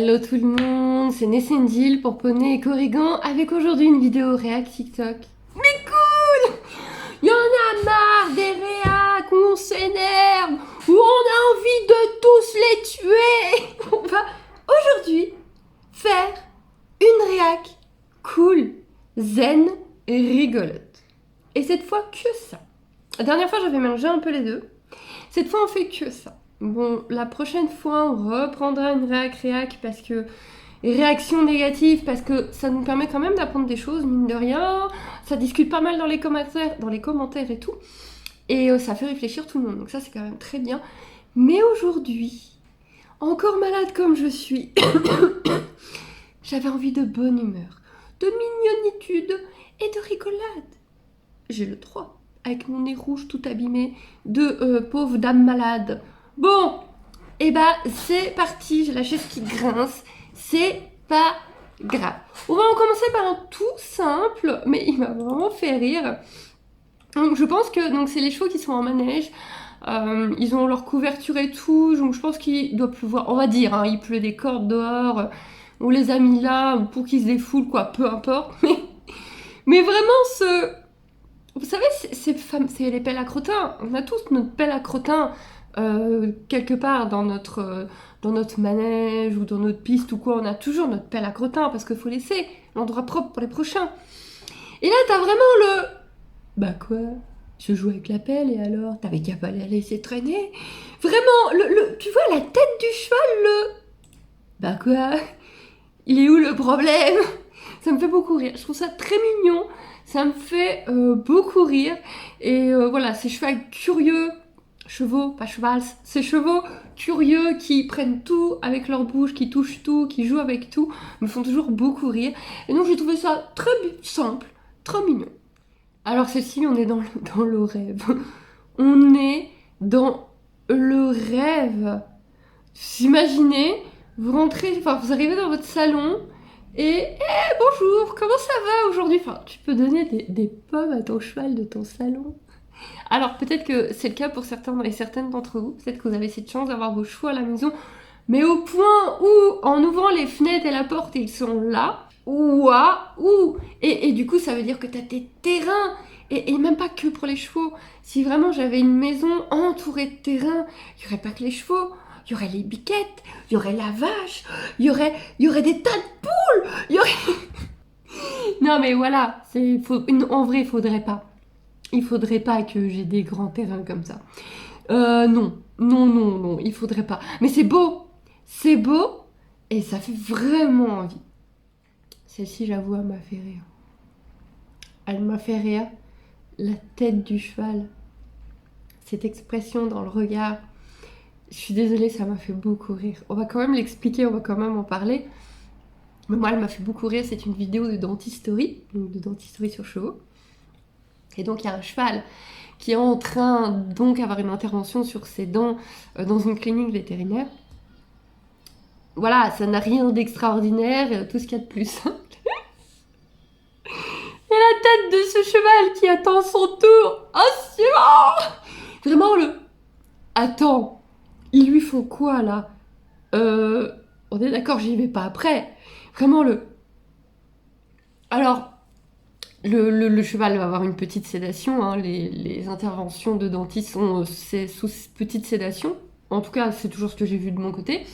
Hello tout le monde, c'est Nessendil pour Poney et Corrigan avec aujourd'hui une vidéo réac TikTok. Mais cool! Y'en a marre des réacs où on s'énerve, où on a envie de tous les tuer. On va aujourd'hui faire une réac cool, zen et rigolote. Et cette fois que ça. La dernière fois j'avais mélangé un peu les deux. Cette fois on fait que ça. Bon, la prochaine fois, on reprendra une réac parce que... réaction négative, parce que ça nous permet quand même d'apprendre des choses, mine de rien. Ça discute pas mal dans les commentaires et tout. Et ça fait réfléchir tout le monde, donc ça c'est quand même très bien. Mais aujourd'hui, encore malade comme je suis, j'avais envie de bonne humeur, de mignonitude et de rigolade. J'ai le 3, avec mon nez rouge tout abîmé, de pauvre dame malade. Bon, et bah c'est parti, j'ai la chaise qui grince, c'est pas grave. On va en commencer par un tout simple, mais il m'a vraiment fait rire. Donc je pense que c'est les chevaux qui sont en manège, ils ont leur couverture et tout, donc je pense qu'il doit pleuvoir, on va dire, hein, il pleut des cordes dehors, on les a mis là pour qu'ils se défoulent, quoi, peu importe. Mais vraiment vous savez, c'est les pelles à crottin, on a tous notre pelle à crottin, quelque part dans notre manège ou dans notre piste ou quoi, on a toujours notre pelle à crottin parce qu'il faut laisser l'endroit propre pour les prochains. Et là, t'as vraiment le... Bah quoi? Je joue avec la pelle et alors? T'avais qu'à pas la laisser traîner? Vraiment, tu vois la tête du cheval, Bah quoi? Il est où le problème? Ça me fait beaucoup rire, je trouve ça très mignon, ça me fait beaucoup rire. Et voilà, ces chevaux curieux... Chevaux, pas chevals, ces chevaux curieux qui prennent tout avec leur bouche, qui touchent tout, qui jouent avec tout, me font toujours beaucoup rire. Et donc j'ai trouvé ça très simple, très mignon. Alors ceci, on est dans le rêve. On est dans le rêve. Vous imaginez, vous rentrez, enfin vous arrivez dans votre salon et bonjour, comment ça va aujourd'hui? Enfin, tu peux donner des pommes à ton cheval de ton salon. Alors peut-être que c'est le cas pour certains et certaines d'entre vous, peut-être que vous avez cette chance d'avoir vos chevaux à la maison, mais au point où en ouvrant les fenêtres et la porte ils sont là, et du coup ça veut dire que tu as tes terrains, et même pas que pour les chevaux. Si vraiment j'avais une maison entourée de terrains, il n'y aurait pas que les chevaux, il y aurait les biquettes, il y aurait la vache, il y aurait des tas de poules, il y aurait... Non mais voilà, en vrai il faudrait pas. Il faudrait pas que j'ai des grands terrains comme ça. Non, il faudrait pas. Mais c'est beau, et ça fait vraiment envie. Celle-ci, j'avoue, elle m'a fait rire. Elle m'a fait rire. La tête du cheval, cette expression dans le regard. Je suis désolée, ça m'a fait beaucoup rire. On va quand même l'expliquer, on va quand même en parler. Mais moi, elle m'a fait beaucoup rire. C'est une vidéo de dentisterie, donc de dentisterie sur chevaux. Et donc il y a un cheval qui est en train donc d'avoir une intervention sur ses dents dans une clinique vétérinaire. Voilà, ça n'a rien d'extraordinaire, tout ce qu'il y a de plus simple. Et la tête de ce cheval qui attend son tour. Oh, c'est bon! Vraiment Attends, ils lui font quoi là? On est d'accord, j'y vais pas après. Vraiment Alors... Le cheval va avoir une petite sédation, hein. Les interventions de dentiste sont sous petite sédation. En tout cas, c'est toujours ce que j'ai vu de mon côté.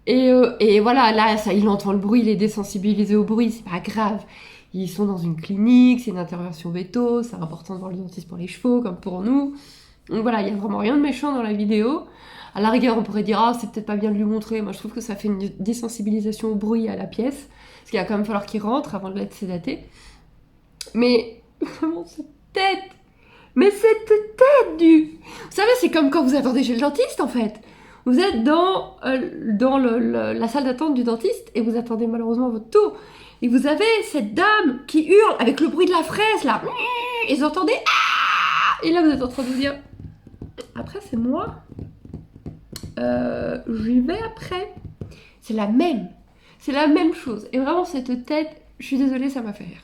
Et voilà, là, il entend le bruit, il est désensibilisé au bruit, c'est pas grave. Ils sont dans une clinique, c'est une intervention veto, c'est important de voir le dentiste pour les chevaux, comme pour nous. Donc voilà, il y a vraiment rien de méchant dans la vidéo. À la rigueur, on pourrait dire, ah, c'est peut-être pas bien de lui montrer. Moi, je trouve que ça fait une désensibilisation au bruit à la pièce. Parce qu'il va quand même falloir qu'il rentre avant de l'être sédaté. Mais vraiment cette tête, Vous savez, c'est comme quand vous attendez chez le dentiste en fait. Vous êtes dans la salle d'attente du dentiste et vous attendez malheureusement votre tour. Et vous avez cette dame qui hurle avec le bruit de la fraise là. Et vous entendez ah. Et là vous êtes en train de vous dire, après c'est moi. J'y vais après. C'est la même chose. Et vraiment cette tête, je suis désolée, ça m'a fait rire.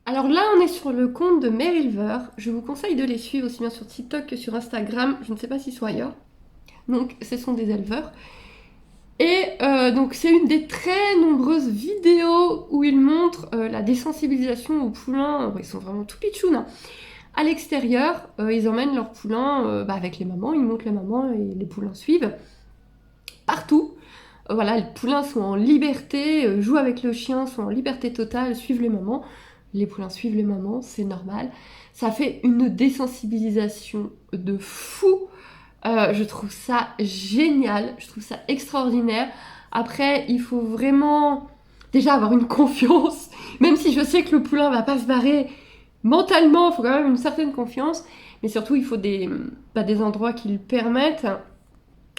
Alors là, on est sur le compte de Merilver. Je vous conseille de les suivre aussi bien sur TikTok que sur Instagram. Je ne sais pas s'ils sont ailleurs. Donc, ce sont des éleveurs. Et donc c'est une des très nombreuses vidéos où ils montrent la désensibilisation aux poulains. Ils sont vraiment tout pitchouns, hein. À l'extérieur, ils emmènent leurs poulains avec les mamans, ils montent les mamans et les poulains suivent partout. Voilà, les poulains sont en liberté, jouent avec le chien, sont en liberté totale, suivent les mamans. Les poulains suivent les mamans, c'est normal. Ça fait une désensibilisation de fou. Je trouve ça génial, je trouve ça extraordinaire. Après, il faut vraiment déjà avoir une confiance, même si je sais que le poulain va pas se barrer mentalement, il faut quand même une certaine confiance, mais surtout il faut des endroits qui le permettent.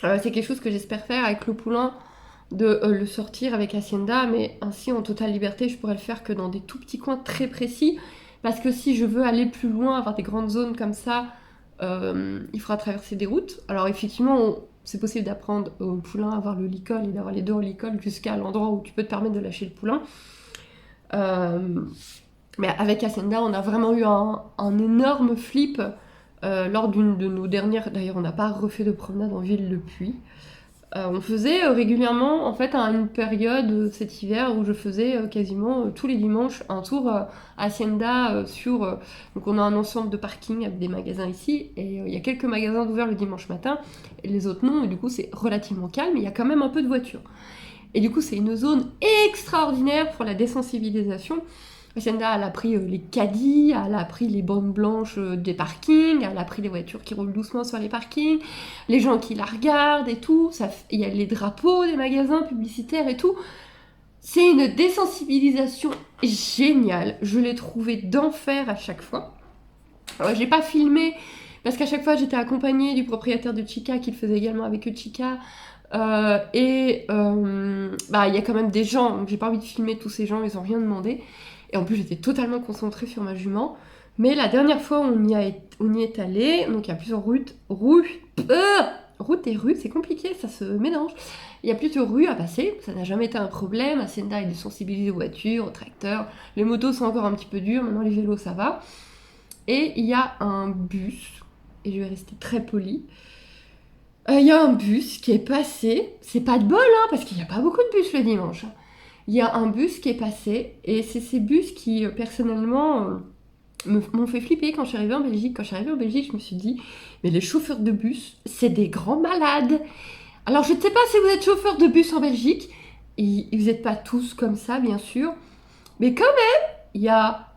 C'est quelque chose que j'espère faire avec le poulain, de le sortir avec Hacienda, mais ainsi en totale liberté, je pourrais le faire que dans des tout petits coins très précis, parce que si je veux aller plus loin, avoir des grandes zones comme ça, il faudra traverser des routes. Alors effectivement, c'est possible d'apprendre au poulain à avoir le licol et d'avoir les deux en licol jusqu'à l'endroit où tu peux te permettre de lâcher le poulain. Mais avec Hacienda, on a vraiment eu un énorme flip lors d'une de nos dernières... D'ailleurs, on n'a pas refait de promenade en ville depuis. On faisait régulièrement, en fait, à une période cet hiver où je faisais quasiment tous les dimanches un tour à Hacienda sur... donc on a un ensemble de parking avec des magasins ici, et il y a quelques magasins ouverts le dimanche matin, et les autres non, et du coup c'est relativement calme, il y a quand même un peu de voitures. Et du coup c'est une zone extraordinaire pour la désensibilisation. Hacienda, elle a pris les caddies, elle a pris les bandes blanches des parkings, elle a pris les voitures qui roulent doucement sur les parkings, les gens qui la regardent et tout. Il y a les drapeaux des magasins publicitaires et tout. C'est une désensibilisation géniale. Je l'ai trouvé d'enfer à chaque fois. Alors, j'ai pas filmé parce qu'à chaque fois j'étais accompagnée du propriétaire de Chica qui le faisait également avec eux Chica. Il y a quand même des gens, donc j'ai pas envie de filmer tous ces gens, ils ont rien demandé. Et en plus, j'étais totalement concentrée sur ma jument. Mais la dernière fois, on y est allé. Donc, il y a plusieurs routes et rues, c'est compliqué, ça se mélange. Il y a plusieurs rues à passer. Ça n'a jamais été un problème. Hacienda est désensibilisée aux voitures, aux tracteurs. Les motos sont encore un petit peu dures. Maintenant, les vélos, ça va. Et il y a un bus. Et je vais rester très polie. Il y a un bus qui est passé. C'est pas de bol, hein, parce qu'il n'y a pas beaucoup de bus le dimanche. Il y a un bus qui est passé, et c'est ces bus qui, personnellement, m'ont fait flipper quand je suis arrivée en Belgique. Quand je suis arrivée en Belgique, je me suis dit, mais les chauffeurs de bus, c'est des grands malades. Alors, je ne sais pas si vous êtes chauffeur de bus en Belgique, et vous n'êtes pas tous comme ça, bien sûr, mais quand même, il y a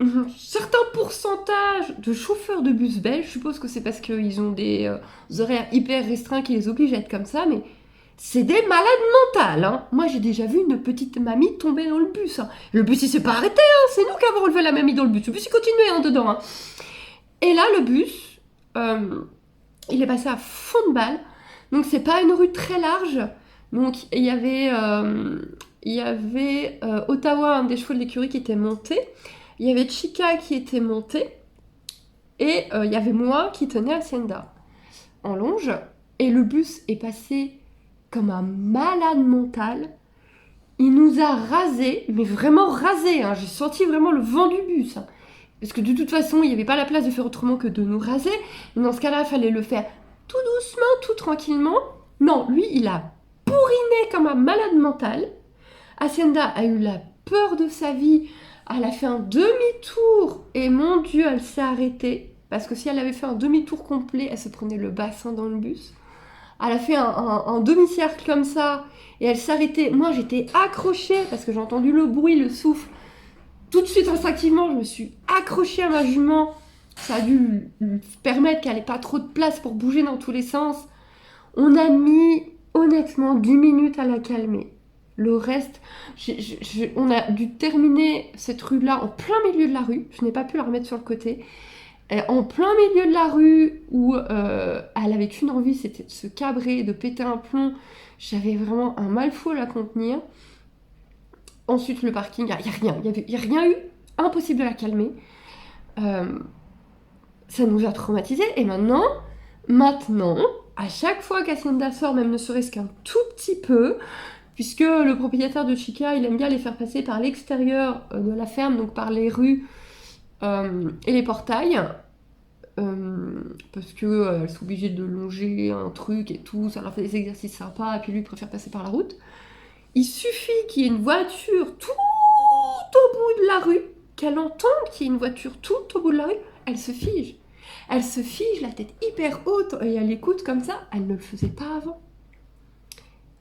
un certain pourcentage de chauffeurs de bus belges. Je suppose que c'est parce qu'ils ont des horaires hyper restreints qui les obligent à être comme ça, mais... c'est des malades mentales, hein. Moi, j'ai déjà vu une petite mamie tomber dans le bus, hein. Le bus, il s'est pas arrêté, hein. C'est nous qui avons relevé la mamie dans le bus. Le bus, il continuait, hein, dedans, hein. Et là, le bus, il est passé à fond de balle. Donc, c'est pas une rue très large. Donc, il y avait Ottawa, un des chevaux de l'écurie qui était monté. Il y avait Chica qui était monté. Et il y avait moi qui tenais Hacienda en longe. Et le bus est passé... comme un malade mental. Il nous a rasé, mais vraiment rasé, hein. J'ai senti vraiment le vent du bus, hein. Parce que de toute façon, il n'y avait pas la place de faire autrement que de nous raser. Et dans ce cas-là, il fallait le faire tout doucement, tout tranquillement. Non, lui, il a bourriné comme un malade mental. Hacienda a eu la peur de sa vie. Elle a fait un demi-tour. Et mon Dieu, elle s'est arrêtée. Parce que si elle avait fait un demi-tour complet, elle se prenait le bassin dans le bus. Elle a fait un demi-cercle comme ça, et elle s'arrêtait. Moi, j'étais accrochée, parce que j'ai entendu le bruit, le souffle. Tout de suite, instinctivement, je me suis accrochée à ma jument. Ça a dû lui permettre qu'elle n'ait pas trop de place pour bouger dans tous les sens. On a mis, honnêtement, 10 minutes à la calmer. Le reste, on a dû terminer cette rue-là en plein milieu de la rue. Je n'ai pas pu la remettre sur le côté. En plein milieu de la rue où elle avait qu'une envie, c'était de se cabrer, de péter un plomb. J'avais vraiment un mal fou à la contenir. Ensuite, le parking, il n'y a rien eu. Impossible de la calmer. Ça nous a traumatisés. Et maintenant, à chaque fois qu'Hacienda sort, même ne serait-ce qu'un tout petit peu, puisque le propriétaire de Chica, il aime bien les faire passer par l'extérieur de la ferme, donc par les rues, et les portails. parce que elles sont obligées de longer un truc et tout, ça leur fait des exercices sympas, et puis lui il préfère passer par la route. Il suffit qu'il y ait une voiture tout au bout de la rue, qu'elle entende qu'il y ait une voiture tout au bout de la rue, elle se fige. Elle se fige, la tête hyper haute, et elle écoute comme ça, elle ne le faisait pas avant.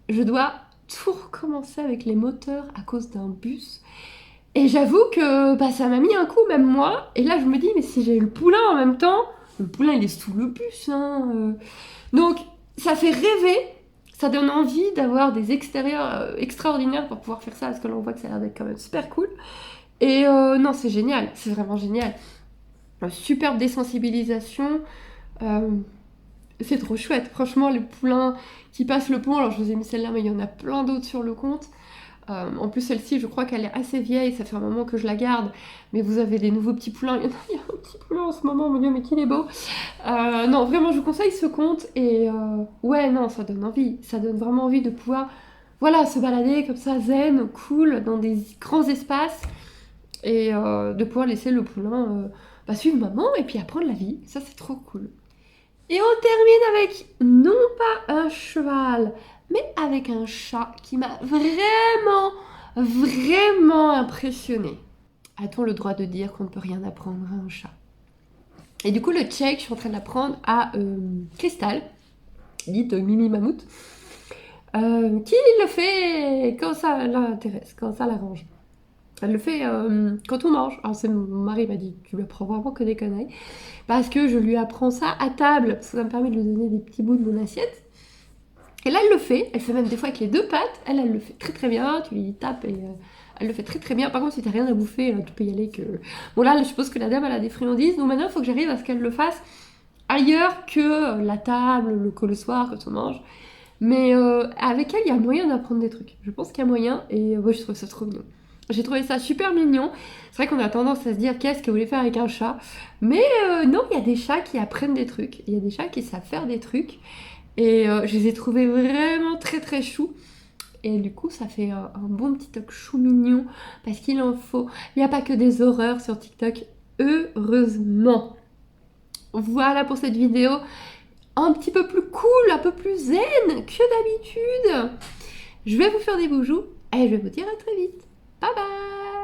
Je dois tout recommencer avec les moteurs à cause d'un bus. Et j'avoue que ça m'a mis un coup, même moi. Et là, je me dis, mais si j'ai le poulain en même temps, le poulain, il est sous le bus. Donc, ça fait rêver. Ça donne envie d'avoir des extérieurs extraordinaires pour pouvoir faire ça, parce que là, on voit que ça a l'air d'être quand même super cool. Et non, c'est génial. C'est vraiment génial. Superbe désensibilisation. C'est trop chouette. Franchement, les poulains qui passent le pont, alors je vous ai mis celle-là, mais il y en a plein d'autres sur le compte. En plus, celle-ci, je crois qu'elle est assez vieille, ça fait un moment que je la garde. Mais vous avez des nouveaux petits poulains. Il y a un petit poulain en ce moment, mon Dieu, mais qu'il est beau. Non, vraiment, je vous conseille ce compte. Et ouais, non, ça donne envie. Ça donne vraiment envie de pouvoir, voilà, se balader comme ça, zen, cool, dans des grands espaces. Et de pouvoir laisser le poulain suivre maman et puis apprendre la vie. Ça, c'est trop cool. Et on termine avec, non pas un cheval, mais avec un chat qui m'a vraiment impressionnée. A-t-on le droit de dire qu'on ne peut rien apprendre à un chat? Et du coup, le tchèque, je suis en train de l'apprendre à Cristal, dite Mimi Mammouth, qui le fait quand ça l'intéresse, quand ça l'arrange. Elle le fait quand on mange. Alors mon mari m'a dit, tu lui apprends vraiment que des conneries. Parce que je lui apprends ça à table, parce que ça me permet de lui donner des petits bouts de mon assiette. Et là, elle le fait. Elle fait même des fois avec les deux pattes. Elle le fait très très bien. Tu lui tapes et elle le fait très très bien. Par contre, si t'as rien à bouffer, tu peux y aller que... Bon là, je suppose que la dame, elle a des friandises. Donc maintenant, il faut que j'arrive à ce qu'elle le fasse ailleurs que la table, le soir, quand on mange. Mais avec elle, il y a moyen d'apprendre des trucs. Je pense qu'il y a moyen. Et moi, je trouve ça trop mignon. J'ai trouvé ça super mignon. C'est vrai qu'on a tendance à se dire qu'est-ce que vous voulez faire avec un chat. Mais non, il y a des chats qui apprennent des trucs. Il y a des chats qui savent faire des trucs. Et je les ai trouvés vraiment très très choux. Et du coup, ça fait un bon petit talk chou mignon. Parce qu'il en faut. Il n'y a pas que des horreurs sur TikTok. Heureusement. Voilà pour cette vidéo. Un petit peu plus cool, un peu plus zen que d'habitude. Je vais vous faire des bijoux. Et je vais vous dire à très vite. Bye bye.